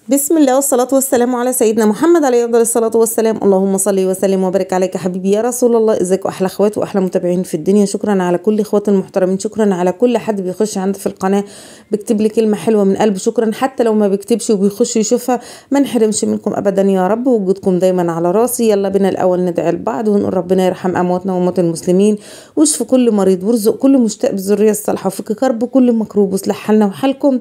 بسم الله والصلاة والسلام على سيدنا محمد عليه أفضل الصلاة والسلام. اللهم صل وسلم وبارك عليك حبيبي يا رسول الله. ازيكم أحلى أخوات وأحلى متابعين في الدنيا. شكرا على كل إخوات المحترمين، شكرا على كل حد بيخش عندي في القناة بيكتب لي كلمة حلوة من قلبه، شكرا حتى لو ما بيكتبش وبيخش يشوفها. ما نحرمش منكم أبدا يا رب، ووجودكم دايما على راسي. يلا بنا الأول ندعي لبعض ونقول ربنا يرحم أمواتنا وأموات المسلمين، واشفي كل مريض، وارزق كل مشتاق بالذرية الصالحة، وفك كرب كل مكروب، واصلح حالنا وحالكم.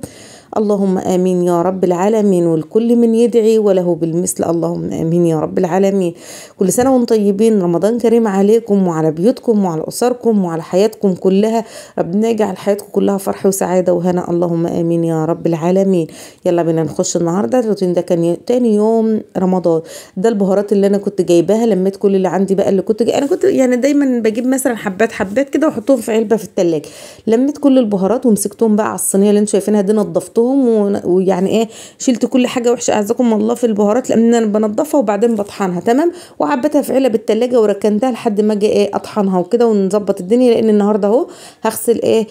اللهم آمين يا رب العالمين. والكل من يدعي وله بالمثل. اللهم آمين يا رب العالمين. كل سنة وانتم طيبين، رمضان كريم عليكم وعلى بيوتكم وعلى أسركم وعلى حياتكم كلها. ربنا يجعل حياتكم كلها فرح وسعادة وهنا. اللهم آمين يا رب العالمين. يلا بينا نخش النهاردة. الروتين ده كان تاني يوم رمضان. ده البهارات اللي أنا كنت جايباها، لميت كل اللي عندي بقى اللي كنت أنا كنت يعني دايما بجيب مثلا حبات حبات كده واحطهم في علبة في التلاجة. لميت كل البهارات ومسكتهم بقى على الصينية اللي انتوا شايفينها دي، نضفتهم ويعني ايه شلت كل حاجه وحشه اعزكم الله في البهارات، لان انا بنضفها وبعدين بطحنها تمام، وعبيتها في علب التلاجة وركنتها لحد ما اجي ايه اطحنها وكده ونظبط الدنيا. لان النهارده اهو هغسل ايه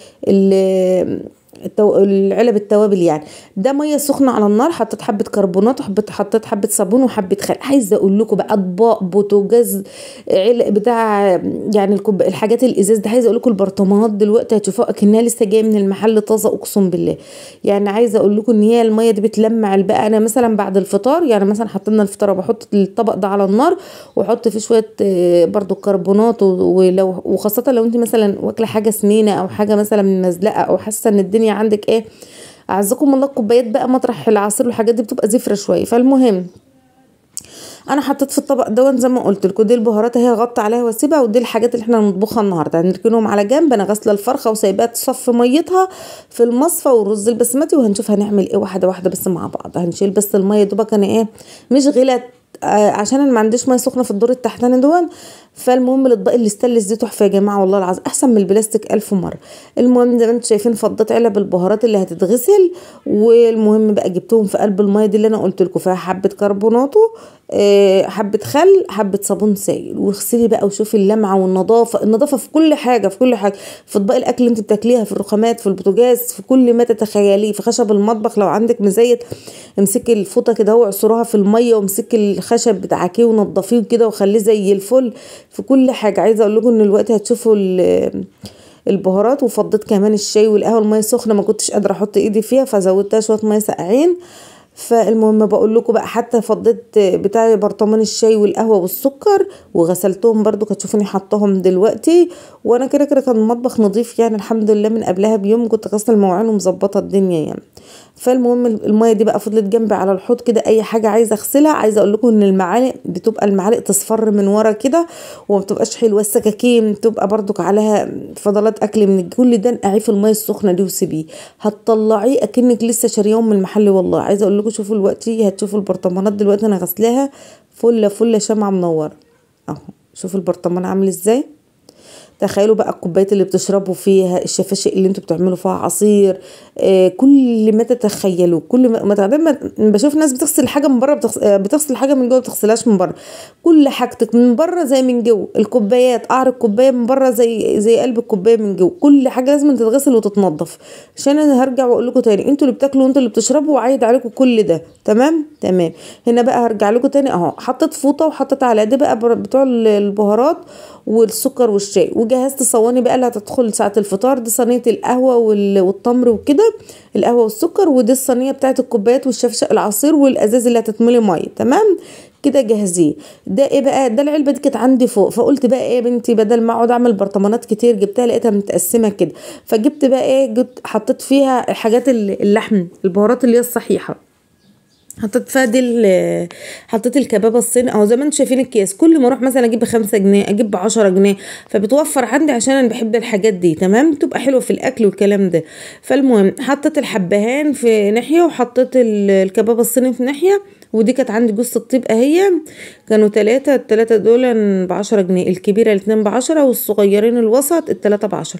العلب التوابل يعني. ده ميه سخنه على النار، حطيت حبه كربونات وحطيت حبه صابون وحبه خل. عايزه اقول لكم بقى اطباق بوتاجاز علق بتاع يعني الحاجات الازاز ده، عايزه اقول لكم البرطمانات دلوقتي هتشوفوها اكنها لسه جايه من المحل طازه، اقسم بالله. يعني عايزه اقول لكم ان هي الميه دي بتلمع بقى. انا مثلا بعد الفطار يعني مثلا حطينا الفطار وبحط الطبق ده على النار واحط فيه شويه برضو كربونات، ولو وخاصه لو انت مثلا واكله حاجه سنينه او حاجه مثلا مزلقه او حاسه ان الدنيا عندك ايه اعزكم الله، الكوبايات بقى مطرح العصير والحاجات دي بتبقى زفره شويه. فالمهم انا حطيت في الطبق دون زي ما قلت لكم، دي البهارات اهي غطي عليها واسيبها، ودي الحاجات اللي احنا هنطبخها النهارده. هنركنهم على جنب. انا غاسله الفرخه وسايباها تصفي ميتها في المصفى والرز البسمتي، وهنشوف هنعمل ايه واحده واحده بس مع بعض. هنشيل بس الميه دوبك انا ايه مش غلت عشان انا ما عنديش ميه سخنه في الدور التحتاني دون. فالمهم الاطباق الاستانلس دي تحفه يا جماعه، والله العظيم احسن من البلاستيك الف مره. المهم زي ما انتم شايفين فضيت علب البهارات اللي هتتغسل، والمهم بقى جبتهم في قلب الميه دي اللي انا قلت لكم فيها حبه كربوناتو، حبه خل، حبه صابون سائل، واغسلي بقى وشوفي اللمعه والنظافه. النظافه في كل حاجه، في كل حاجه، في اطباق الاكل اللي انت بتاكليها، في الرخامات، في البوتاجاز، في كل ما تتخيليه، في خشب المطبخ لو عندك مزيت امسكي الفوطه كده واعصريها في الميه، وامسكي الخشب بتاعكيه ونضفيه كده وخليه زي الفل. في كل حاجه عايزه اقول لكم ان دلوقتي هتشوفوا البهارات. وفضيت كمان الشاي والقهوه الميه سخنه ما كنتش قادره احط ايدي فيها فزودتها شويه ميه ساقعين. فالمهم بقول لكم بقى حتى فضيت بتاع برطمان الشاي والقهوه والسكر وغسلتهم برضو، هتشوفوني حطهم دلوقتي. وانا كده كده كان المطبخ نظيف يعني الحمد لله، من قبلها بيوم كنت غسله المواعين ومظبطه الدنيا يعني. فالمهم الميه دي بقى فضلت جنبي على الحوض كده، اي حاجه عايزه اغسلها. عايزه اقول لكم ان المعالق بتبقى المعالق تصفر من ورا كده وما بتبقاش حلوه، السكاكين بتبقى برضك عليها فضلات اكل من كل ده. نقعيه في الميه السخنه دي وسيبيه، هتطلعيه اكنك لسه شارياهم من المحل. والله عايزه اقول لكم شوفوا دلوقتي، هتشوفوا البرطمانات دلوقتي انا غسلاها فله فله شمعه منوره اهو. شوفوا البرطمان عامل ازاي. تخيلوا بقى الكوبايات اللي بتشربوا فيها، الشفاشق اللي انتوا بتعملوا فيها عصير، كل ما تتخيلوا. كل ما بشوف ناس بتغسل حاجه من بره بتغسل حاجه من جوه، ما بتغسلهاش من بره. كل حاجتك من بره زي من جوه. الكوبايات قعر الكوبايه من بره زي قلب الكوبايه من جوه. كل حاجه لازم تتغسل وتتنضف. عشان انا هرجع واقول لكم تاني، انتوا اللي بتاكلوا وانتوا اللي بتشربوا وعايد عليكم كل ده تمام. هنا بقى هرجع لكم تاني اهو، حطيت فوطه وحطيت على دي بقى بتوع البهارات والسكر والشاي، وجهزت صواني بقى اللي هتدخل ساعة الفطار. دي صينية القهوة والتمر وكده، القهوة والسكر، ودي الصينية بتاعت الكوبايات والشفشق العصير والازاز اللي هتتملي مية تمام كده جاهزين. ده ايه بقى؟ ده العلبه دي كانت عندي فوق، فقلت بقى ايه يا بنتي بدل ما اقعد اعمل برطمانات كتير جبتها لقيتها متقسمه كده، فجبت بقى ايه جبت حطيت فيها الحاجات اللحم البهارات اللي هي الصحيحه. حطيت فيها دي حطيت الكبابه الصيني اهو زي ما انتم شايفين. الكيس كل ما اروح مثلا اجيب ب5 جنيه اجيب ب10 جنيه، فبتوفر عندي عشان انا بحب الحاجات دي تمام، بتبقى حلوه في الاكل والكلام ده. فالمهم حطيت الحبهان في ناحيه وحطيت الكبابه الصيني في ناحيه، ودي كانت عندي جوز الطيب اهي، كانوا التلاتة دول ب10 جنيه، الكبيرة الاتنين ب10 والصغيرين الوسط التلاتة ب10.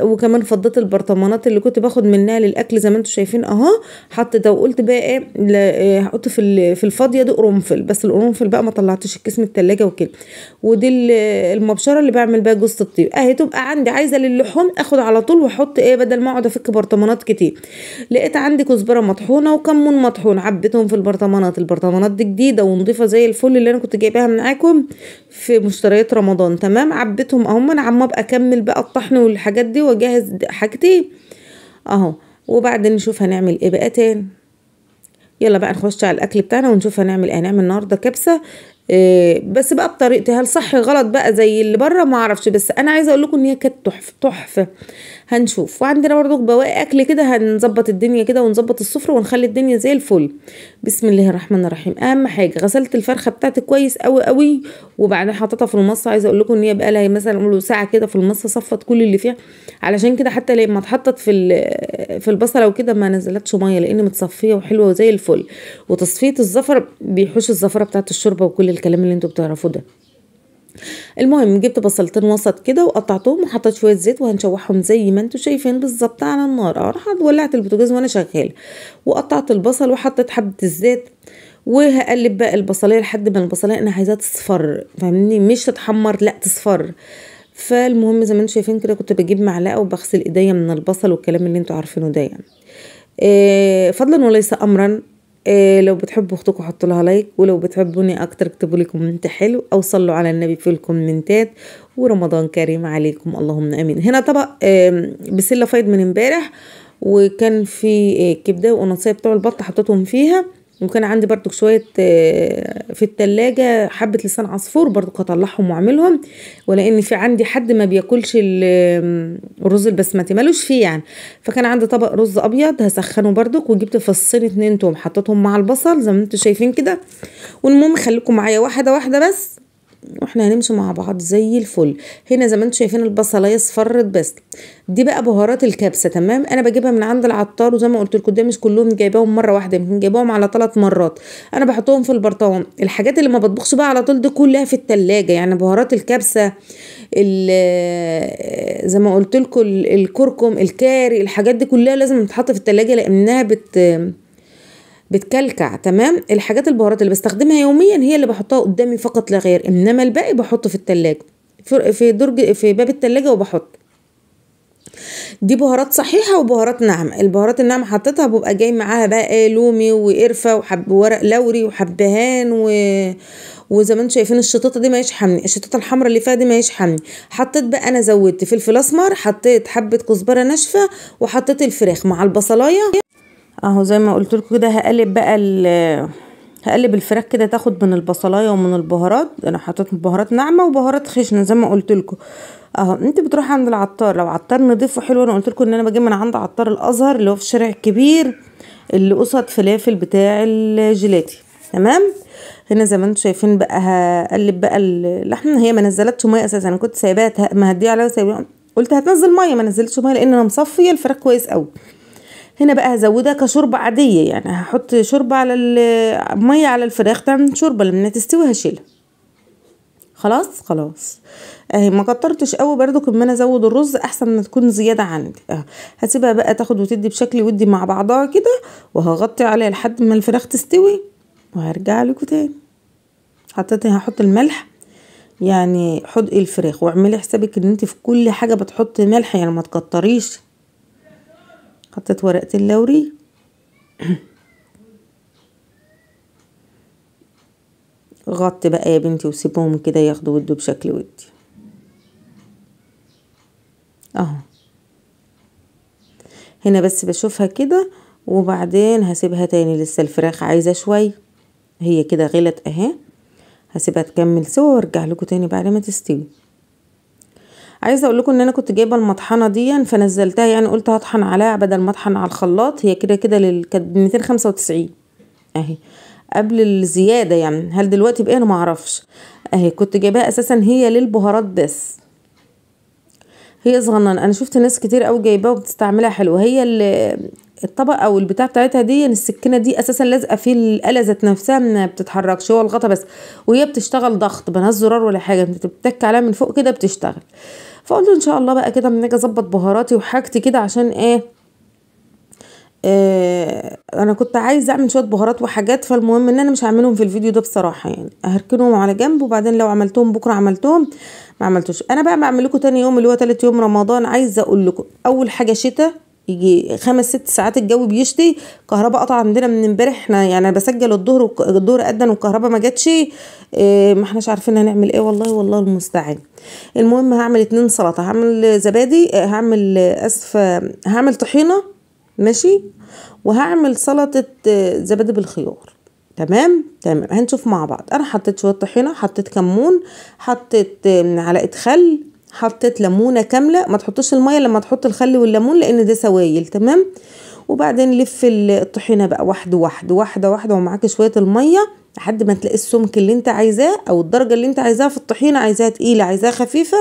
وكمان فضيت البرطمانات اللي كنت باخد منها للاكل زي ما انتوا شايفين اهو، حطيتها وقلت بقى ايه هحط في الفاضيه دي قرنفل، بس القرنفل بقى ما طلعتش الكيس من التلاجة وكده. ودي المبشره اللي بعمل بقى جوز الطيب اهي، تبقى عندي عايزه للحوم اخد على طول واحط ايه بدل ما اقعد افك برطمانات كتير. لقيت عندي كزبره مطحونه وكمون مطحون، عبيتهم في البرطمانات دي جديده ونضيفه زي الفل اللي انا كنت جايباها معاكم في مشتريات رمضان. تمام، عبيتهم اهم، انا عم ابقى اكمل بقى الطحن والحاجات دي واجهز حاجتي اهو. وبعدين نشوف هنعمل ايه بقى تاني. يلا بقى نخش على الاكل بتاعنا ونشوف هنعمل ايه. هنعمل النهارده كبسه بس بقى بطريقتي، هل صح غلط بقى زي اللي بره ما اعرفش، بس انا عايزه اقول لكم ان هي كانت تحفه تحفه. هنشوف. وعندنا برضو بواقي اكل كده، هنظبط الدنيا كده ونظبط السفره ونخلي الدنيا زي الفل. بسم الله الرحمن الرحيم. اهم حاجه غسلت الفرخه بتاعتي كويس قوي قوي، وبعدين حطيتها في المصه. عايزه اقول لكم ان هي بقى لها مثلا نقول ساعه كده في المصه، صفت كل اللي فيها. علشان كده حتى لما اتحطت في البصله وكده ما نزلتش ميه، لان متصفيه وحلوه وزي الفل. وتصفيه الزفر بيحوش الزفره بتاعت الشوربه وكل الكلام اللي انتوا بتعرفوه ده. المهم جبت بصلتين وسط كده وقطعتهم وحطيت شويه زيت، وهنشوحهم زي ما انتوا شايفين بالظبط على النار. راح ولعت البوتاجاز وانا شغاله، وقطعت البصل وحطيت حبه الزيت، وهقلب بقى البصلايه لحد ما البصلايه انا عايزاها تصفر، فاهمني؟ مش تتحمر، لا تصفر. فالمهم زي ما انتوا شايفين كده كنت بجيب معلقه وبغسل ايديا من البصل والكلام اللي انتوا عارفينه ده يعني. فضلا وليس امرا. لو بتحبوا اختكم حطوا لها لايك، ولو بتحبوني اكتر اكتبوا لي كومنت حلو او صلوا على النبي في الكومنتات. ورمضان كريم عليكم اللهم امين. هنا طبق بسله فايض من امبارح، وكان في كبده وقناصيه بتوع البط حطيتهم فيها، وكان عندي برضو شويه في التلاجة حبه لسان عصفور برضو هطلعهم واعملهم. ولان في عندي حد ما بياكلش الرز البسمتي، مالوش فيه يعني، فكان عندي طبق رز ابيض هسخنه برضو. وجبت فصين 2 توم حطيتهم مع البصل زي ما انتوا شايفين كده. والمهم خليكم معايا واحده واحده بس، واحنا هنمشي مع بعض زي الفل. هنا زي ما انتم شايفين البصلايه اصفرت بس. دي بقى بهارات الكبسه. تمام، انا بجيبها من عند العطار، وزي ما قلت لكم ده مش كلهم جايباهم مره واحده، يمكن جايباهم على 3 مرات. انا بحطهم في البرطمان. الحاجات اللي ما بطبخش بقى على طول دي كلها في التلاجة، يعني بهارات الكبسه زي ما قلت لكم الكركم الكاري، الحاجات دي كلها لازم تتحط في التلاجة لانها بتكلكع. تمام، الحاجات البهارات اللي بستخدمها يوميا هي اللي بحطها قدامي فقط لا غير، انما الباقي بحطه في التلاجة في درج في باب التلاجة وبحط. دي بهارات صحيحة وبهارات ناعمة. البهارات الناعمة حطيتها بيبقى جاي معاها بقى لومي وقرفة وحب ورق لوري وحبهان وزي ما انتم شايفين الشطوطه دي ما يشحمني، الشطوطه الحمراء اللي فيها دي ما يشحمني. حطيت بقى انا زودت فلفل اسمر، حطيت حبه كزبره ناشفه، وحطيت الفراخ مع البصلايه اهو زي ما قلت لكم كده. هقلب الفراخ كده تاخد من البصلايه ومن البهارات. انا حطيت بهارات ناعمه وبهارات خشنه زي ما قلت لكم اهو. انت بتروح عند العطار، لو عطار نضيف وحلو، انا قلت لكم ان انا بجيب من عند عطار الازهر اللي هو في الشارع الكبير اللي قصد فلافل بتاع الجيلاتي. تمام، هنا زي ما انتم شايفين بقى هقلب بقى اللحمه. هي ما نزلتش ميه اساسا، انا كنت سايباها مهديه عليها وسايباها، قلت هتنزل ميه، ما نزلتش ميه لان انا مصفيه الفراخ كويس قوي. هنا بقى هزودها كشوربه عاديه، يعني هحط شوربه على ميه على الفراخ تعمل شوربه، لما تستوي هشيلها. خلاص اهي، ما كترتش قوي برضو، كمان ازود الرز احسن ما تكون زياده عندي. هسيبها بقى تاخد وتدي بشكل ودي مع بعضها كده، وهغطي عليها لحد ما الفراخ تستوي وهرجع لكم تاني. هحط الملح، يعني حدقي الفراخ واعملي حسابك ان انت في كل حاجه بتحطي ملح، يعني ما تكتريش. حطيت ورقه اللوري غطي بقى يا بنتي وسيبهم كده ياخدوا ودوا بشكل ودي اهو. هنا بس بشوفها كده وبعدين هسيبها تاني، لسه الفراخ عايزه شويه. هي كده غلت اهي، هسيبها تكمل سوا وارجع لكم تاني بعد ما تستوي. عايزه اقول لكم ان انا كنت جايبه المطحنه دي فنزلتها، يعني قلت هطحن عليها بدل ما اطحن على الخلاط. هي كده كانت 295 اهي قبل الزياده، يعني هل دلوقتي بقى انا ما اعرفش. اهي كنت جايباها اساسا هي للبهارات بس، هي صغننه. انا شفت ناس كتير قوي جايباها وبتستعملها حلوه. هي الطبق او البتاع بتاعتها دي، السكينه دي اساسا لازقه في الاله ذات نفسها، ما بتتحركش، هو الغطا بس، وهي بتشتغل ضغط بنهز زرار ولا حاجه، انت بتتك عليها من فوق كده بتشتغل. فقلت ان شاء الله بقى كده اما اجي اظبط بهاراتي وحاجتي كده، عشان ايه، انا كنت عايزه اعمل شويه بهارات وحاجات، فالمهم ان انا مش هعملهم في الفيديو ده بصراحه، يعني هركنهم على جنب، وبعدين لو عملتهم بكره عملتهم، ما عملتوش. انا بقى بعمل لكم تاني يوم اللي هو تالت يوم رمضان. عايزه اقول لكم اول حاجه شتاء، يجي 5-6 ساعات الجو بيشتي، كهرباء قطع عندنا من امبارح، احنا يعني انا بسجل الظهر الظهر اذن والكهرباء ما جاتش، ما احناش عارفين هنعمل ايه، والله المستعان. المهم هعمل 2 سلطه، هعمل زبادي، هعمل هعمل طحينه ماشي، وهعمل سلطة زبادي بالخيار. تمام هنشوف مع بعض. انا حطيت شوية طحينة، حطيت كمون، حطيت معلقة خل، حطيت ليمونة كاملة، ما تحطوش المية لما تحط الخل والليمون لان ده سوائل. تمام، وبعدين لف الطحينة بقى واحدة ومعاك شوية المية لحد ما تلاقي السمك اللي انت عايزاه او الدرجة اللي انت عايزاها في الطحينة، عايزاها تقيلة عايزاها خفيفة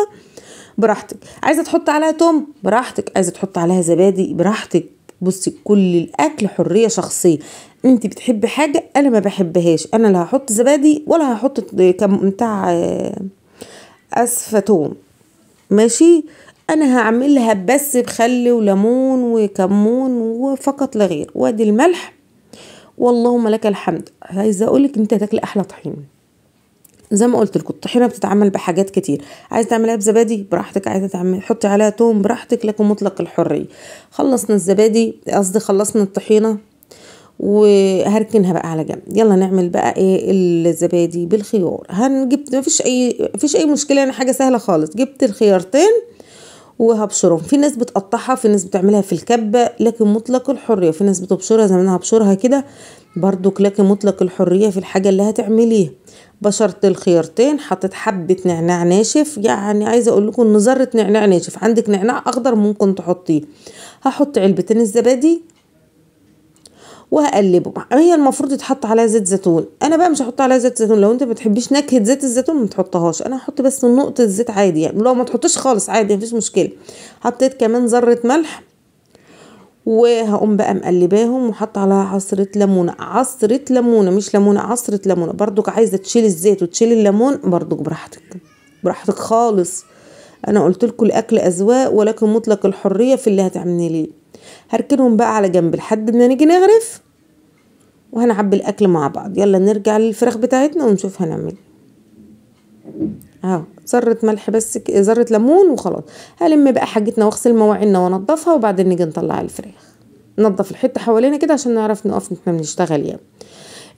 براحتك، عايزة تحط عليها توم براحتك، عايزة تحط عليها زبادي براحتك. بصي كل الاكل حريه شخصيه، انت بتحبي حاجه انا ما بحبهاش، انا لا هحط زبادي ولا هحط بتاع اسفه توم ماشي، انا هعملها بس بخل وليمون وكمون وفقط لا غير، وادي الملح واللهم لك الحمد. عايزه اقولك انت هتاكلي احلى طحين. زي ما قلت لكم الطحينه بتتعمل بحاجات كتير، عايزه تعمليها بزبادي براحتك، عايزه تعملي حطي عليها توم براحتك، لكم مطلق الحريه. خلصنا الزبادي، قصدي خلصنا الطحينه وهركنها بقى على جنب. يلا نعمل بقى ايه الزبادي بالخيار. هنجيب مفيش اي مشكله، يعني حاجه سهله خالص. جبت الخيارتين وهبشرهم، في ناس بتقطعها، في ناس بتعملها في الكبه، لكن مطلق الحريه. في ناس بتبشرها زي ما انا هبشرها كده برضك، لكن مطلق الحريه في الحاجه اللي هتعمليها. بشرت الخيارتين، حطيت حبه نعناع ناشف، يعني عايزه اقول لكم ان ذره نعناع ناشف، عندك نعناع اخضر ممكن تحطيه. هحط علبتين الزبادي وهقلبه. هي المفروض يتحط عليها زيت زيتون، انا بقى مش هحط عليها زيت زيتون، لو انت ما بتحبيش نكهه زيت الزيتون ما تحطهاش، انا هحط بس نقطه زيت عادي، يعني لو ما تحطش خالص عادي مفيش مشكله. حطيت كمان ذره ملح، وهقوم بقى مقلباهم، وحط عليها عصره ليمونه مش ليمونه، عصره ليمونه. برضك عايزه تشيل الزيت وتشيل الليمون برضك براحتك خالص. انا قلت لكم الاكل اذواق، ولكن مطلق الحريه في اللي هتعمليه. هركنهم بقى على جنب لحد ما نيجي نغرف وهنعبي الاكل مع بعض. يلا نرجع للفراخ بتاعتنا ونشوف هنعمل اهو. ذره ملح بس، ذره ليمون وخلاص. هلم بقى حاجتنا واغسل مواعيننا وانضفها، وبعدين نيجي نطلع الفراخ، ننضف الحته حوالينا كده عشان نعرف نقف احنا بنشتغل يعني.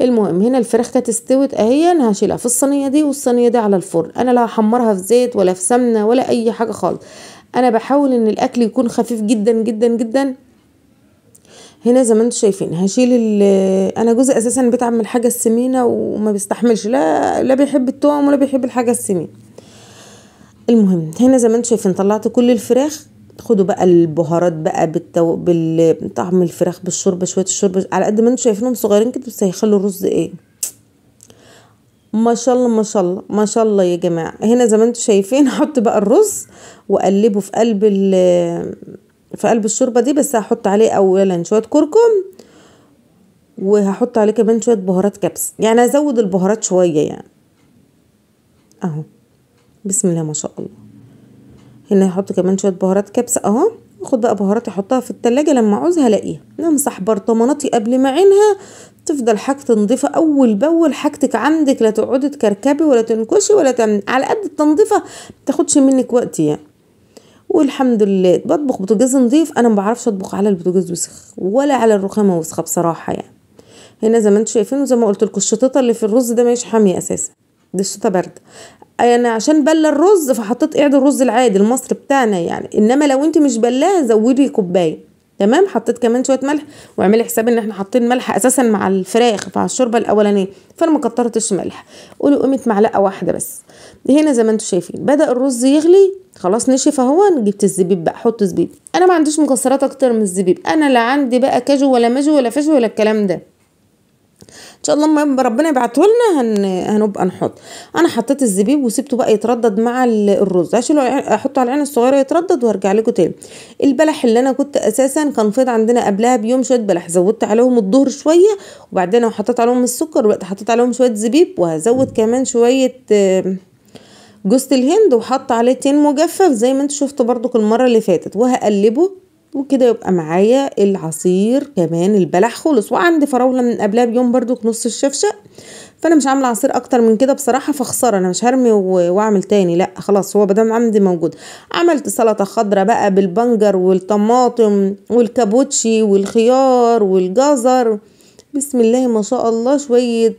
المهم هنا الفراخ كانت استوت اهي، انا هشيلها في الصينيه دي والصينيه دي على الفرن. انا لا هحمرها في زيت ولا في سمنه ولا اي حاجه خالص، انا بحاول ان الاكل يكون خفيف جدا جدا جدا. هنا زي ما انتم شايفين هشيل انا جوزي اساسا بيتعمل الحاجه السمينه وما بيستحملش، لا بيحب التوم ولا بيحب الحاجه السمينه. المهم هنا زي ما انتم شايفين طلعت كل الفراخ. خدوا بقى البهارات بقى بالطعم الفراخ بالشوربه، شويه الشوربه على قد ما انتم شايفينهم صغيرين كده، بس هيخلوا الرز ايه ما شاء الله ما شاء الله ما شاء الله يا جماعه. هنا زي ما انتم شايفين هحط بقى الرز واقلبه في قلب الشوربه دي، بس هحط عليه اولا شويه كركم، وهحط عليه كمان شويه بهارات كبس، يعني ازود البهارات شويه يعني اهو. بسم الله ما شاء الله. هنا هحط كمان شويه بهارات كبس اهو. اخد بقى بهاراتي احطها في التلاجة لما عاوزها الاقيها. نمسح برطماناتي قبل ما اعينها، تفضل حاجتي نضيفه اول باول. حاجتك عندك لا تقعدي تكركبي ولا تنكشي ولا تعملي، على قد التنظيفه متاخدش منك وقت يعني. والحمد لله بطبخ بوتاجاز نضيف، انا ما بعرفش اطبخ على البوتاجاز وسخ ولا على الرخامه وسخه بصراحه يعني. هنا زي ما انتم شايفين وزي ما قلت لكم الشطيطه اللي في الرز ده مش حاميه اساسا، دي الشطه بارده. يعني عشان بله الرز فحطيت قعد الرز العادي المصري بتاعنا يعني، انما لو انت مش بلاه زودي كوبايه. تمام، حطيت كمان شويه ملح، واعملي حساب ان احنا حاطين ملح اساسا مع الفراخ مع الشوربه الاولانيه، فانا ما كترتش ملح، قولي قيمه معلقه واحده بس. هنا زي ما انتم شايفين بدا الرز يغلي خلاص نشف اهو. جبت الزبيب بقى، حط زبيب، انا ما عنديش مكسرات اكتر من الزبيب، انا لا عندي بقى كاجو ولا ماجو ولا فاجو ولا الكلام ده، ان شاء الله لما ربنا يبعته لنا هنبقى نحط. انا حطيت الزبيب وسبته بقى يتردد مع الرز، عشان احطه على العين الصغيره يتردد وارجع لكم تاني. البلح اللي انا كنت اساسا كان فاض عندنا قبلها بيوم شويه بلح، زودت عليهم الظهر شويه، وبعدين حطيت عليهم السكر، وبقيت حطيت عليهم شويه زبيب، وهزود كمان شويه جوز الهند، وحط عليه تين مجفف زي ما انتوا شفتوا برضو المره اللي فاتت، وهقلبه وكده يبقى معايا العصير كمان البلح خلص. وعندي فراوله من قبلها بيوم برضو نص الشفشق، فانا مش عامله عصير اكتر من كده بصراحه، فخساره انا مش هرمي واعمل تاني، لا خلاص هو بدل عندي موجود. عملت سلطه خضراء بقى بالبنجر والطماطم والكابوتشي والخيار والجزر، بسم الله ما شاء الله، شويه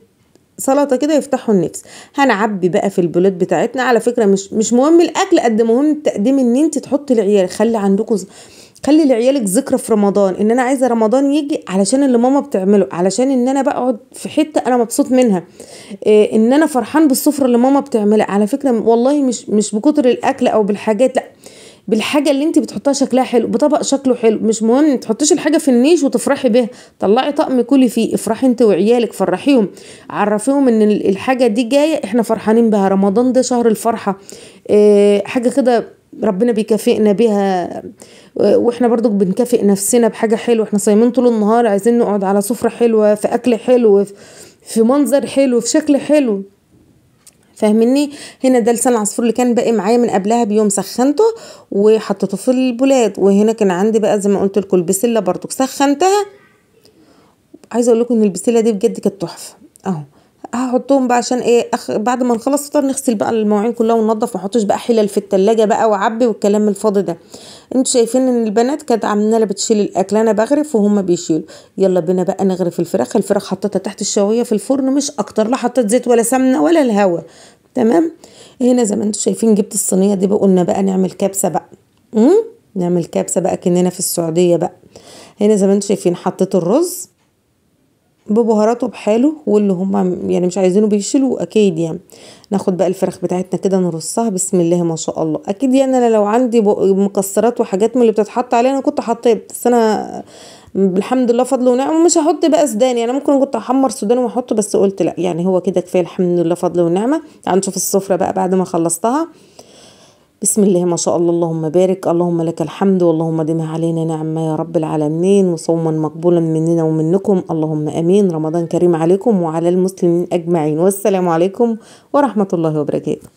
سلطه كده يفتحوا النفس. هنعبي بقى في البولات بتاعتنا. على فكره مش مهم الاكل قد ما مهم التقديم، ان انت تحطي لعيالك، خلي عندكم خلي لعيالك ذكرى في رمضان، ان انا عايزه رمضان يجي علشان اللي ماما بتعمله، علشان ان انا بقعد في حته انا مبسوط منها، ان انا فرحان بالسفره اللي ماما بتعملها. على فكره والله مش بكتر الاكل او بالحاجات، لا، بالحاجه اللي انت بتحطها شكلها حلو، بطبق شكله حلو. مش مهم ما تحطيش الحاجه في النيش وتفرحي بيها، طلعي طقم كلي فيه، افرحي انت وعيالك، فرحيهم، عرفيهم ان الحاجه دي جايه احنا فرحانين بها، رمضان ده شهر الفرحه، حاجه كده ربنا بيكافئنا بيها، واحنا برضو بنكافئ نفسنا بحاجه حلوه. احنا صايمين طول النهار، عايزين نقعد على سفره حلوه، في اكل حلو، في منظر حلو، في شكل حلو، فاهمني؟ هنا ده لسان العصفور اللي كان باقي معايا من قبلها بيوم، سخنته وحطيته في البولات. وهنا كان عندي بقى زي ما قلت لكم البسله برضو سخنتها. عايزه اقول لكم ان البسله دي بجد كانت تحفه اهو. هحطهم بقى عشان ايه بعد ما نخلص فطار نغسل بقى المواعين كلها وننضف، ما احطش بقى حلل في التلاجة بقى واعبي والكلام الفاضي ده. انتوا شايفين ان البنات كانت عماله بتشيل الاكل، انا بغرف وهم بيشيلوا. يلا بينا بقى نغرف الفراخ حطيتها تحت الشوايه في الفرن مش اكتر، لا حطيت زيت ولا سمنه ولا الهوا، تمام. هنا زي ما انتوا شايفين جبت الصينيه دي بقى، قلنا بقى نعمل كبسه بقى، نعمل كبسه بقى كأننا في السعوديه بقى. هنا زي ما انتوا شايفين حطيت الرز ببهاراته بحاله، واللي هم يعني مش عايزينه بيشيلوا اكيد يعني. ناخد بقى الفراخ بتاعتنا كده نرصها، بسم الله ما شاء الله. اكيد يعني انا لو عندي مكسرات وحاجات من اللي بتتحط عليها انا كنت حطيت، بس انا الحمد لله فضل ونعمه مش هحط بقى سوداني، يعني ممكن كنت احمر سوداني واحطه، بس قلت لا يعني هو كده كفايه الحمد لله فضل ونعمه. تعالوا نشوف السفره بقى بعد ما خلصتها. بسم الله ما شاء الله، اللهم بارك، اللهم لك الحمد، واللهم دمها علينا نعمة يا رب العالمين، وصوما مقبولا مننا ومنكم، اللهم امين. رمضان كريم عليكم وعلى المسلمين اجمعين، والسلام عليكم ورحمة الله وبركاته.